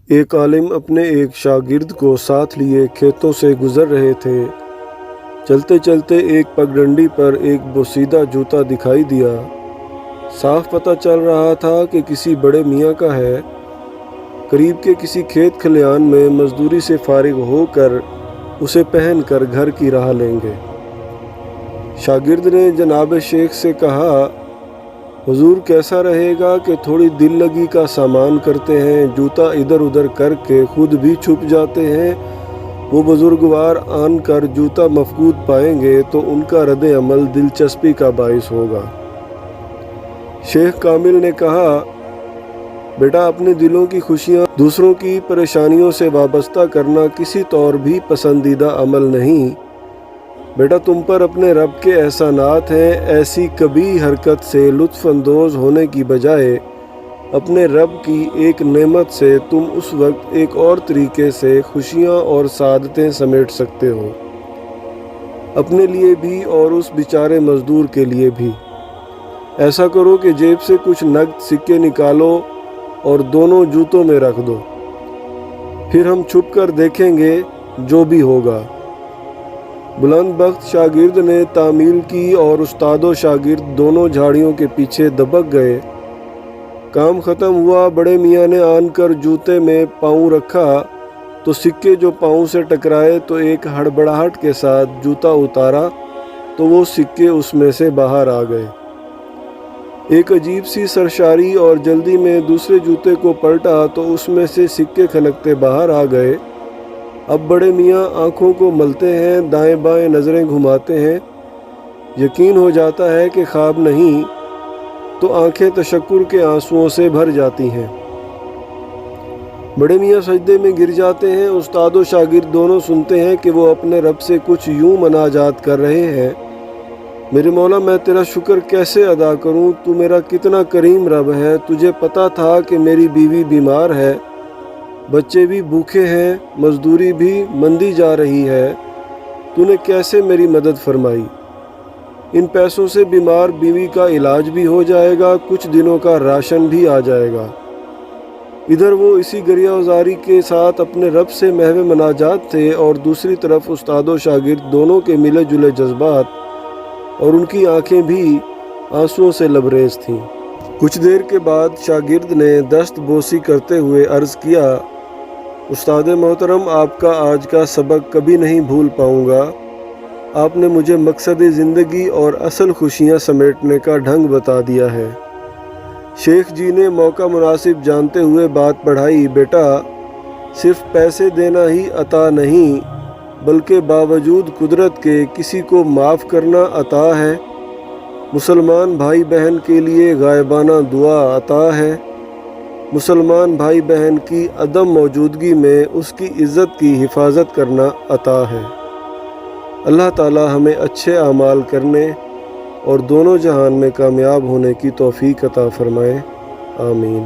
ایک عالم اپنے ایک شاگرد کو ساتھ لیے کھیتوں سے گزر رہے تھے۔ چلتے چلتے ایک پگڈنڈی پر ایک بوسیدہ جوتا دکھائی دیا۔ صاف پتہ چل رہا تھا کہ کسی بڑے میاں کا ہے۔ قریب کے کسی کھیت کھلیان میں مزدوری سے فارغ ہو کر اسے پہن کر گھر کی راہ لیں گے۔ شاگرد نے جناب شیخ سے کہا، حضور کیسا رہے گا کہ تھوڑی دل لگی کا سامان کرتے ہیں، جوتا ادھر ادھر کر کے خود بھی چھپ جاتے ہیں، وہ بزرگوار آن کر جوتا مفقود پائیں گے تو ان کا رد عمل دلچسپی کا باعث ہوگا۔ شیخ کامل نے کہا، بیٹا اپنے دلوں کی خوشیاں دوسروں کی پریشانیوں سے وابستہ کرنا کسی طور بھی پسندیدہ عمل نہیں۔ بیٹا تم پر اپنے رب کے احسانات ہیں، ایسی کبھی حرکت سے لطف اندوز ہونے کی بجائے اپنے رب کی ایک نعمت سے تم اس وقت ایک اور طریقے سے خوشیاں اور سعادتیں سمیٹ سکتے ہو، اپنے لیے بھی اور اس بیچارے مزدور کے لیے بھی۔ ایسا کرو کہ جیب سے کچھ نقد سکے نکالو اور دونوں جوتوں میں رکھ دو، پھر ہم چھپ کر دیکھیں گے جو بھی ہوگا۔ بلند بخت شاگرد نے تعمیل کی اور استاد و شاگرد دونوں جھاڑیوں کے پیچھے دبک گئے۔ کام ختم ہوا، بڑے میاں نے آن کر جوتے میں پاؤں رکھا تو سکے جو پاؤں سے ٹکرائے تو ایک ہڑبڑاہٹ کے ساتھ جوتا اتارا تو وہ سکے اس میں سے باہر آ گئے۔ ایک عجیب سی سرشاری اور جلدی میں دوسرے جوتے کو پلٹا تو اس میں سے سکے کھلکتے باہر آ گئے۔ اب بڑے میاں آنکھوں کو ملتے ہیں، دائیں بائیں نظریں گھماتے ہیں، یقین ہو جاتا ہے کہ خواب نہیں تو آنکھیں تشکر کے آنسوؤں سے بھر جاتی ہیں۔ بڑے میاں سجدے میں گر جاتے ہیں۔ استاد و شاگرد دونوں سنتے ہیں کہ وہ اپنے رب سے کچھ یوں مناجات کر رہے ہیں، میرے مولا میں تیرا شکر کیسے ادا کروں، تو میرا کتنا کریم رب ہے، تجھے پتہ تھا کہ میری بیوی بیمار ہے، بچے بھی بھوکے ہیں، مزدوری بھی مندی جا رہی ہے، تو نے کیسے میری مدد فرمائی۔ ان پیسوں سے بیمار بیوی کا علاج بھی ہو جائے گا، کچھ دنوں کا راشن بھی آ جائے گا۔ ادھر وہ اسی گریہ وزاری کے ساتھ اپنے رب سے محو مناجات تھے اور دوسری طرف استاد و شاگرد دونوں کے ملے جلے جذبات اور ان کی آنکھیں بھی آنسوؤں سے لبریز تھیں۔ کچھ دیر کے بعد شاگرد نے دست بوسی کرتے ہوئے عرض کیا، استاد محترم آپ کا آج کا سبق کبھی نہیں بھول پاؤں گا، آپ نے مجھے مقصد زندگی اور اصل خوشیاں سمیٹنے کا ڈھنگ بتا دیا ہے۔ شیخ جی نے موقع مناسب جانتے ہوئے بات بڑھائی، بیٹا صرف پیسے دینا ہی عطا نہیں بلکہ باوجود قدرت کے کسی کو معاف کرنا عطا ہے، مسلمان بھائی بہن کے لیے غائبانہ دعا عطا ہے، مسلمان بھائی بہن کی عدم موجودگی میں اس کی عزت کی حفاظت کرنا عطا ہے۔ اللہ تعالی ہمیں اچھے اعمال کرنے اور دونوں جہان میں کامیاب ہونے کی توفیق عطا فرمائے، آمین۔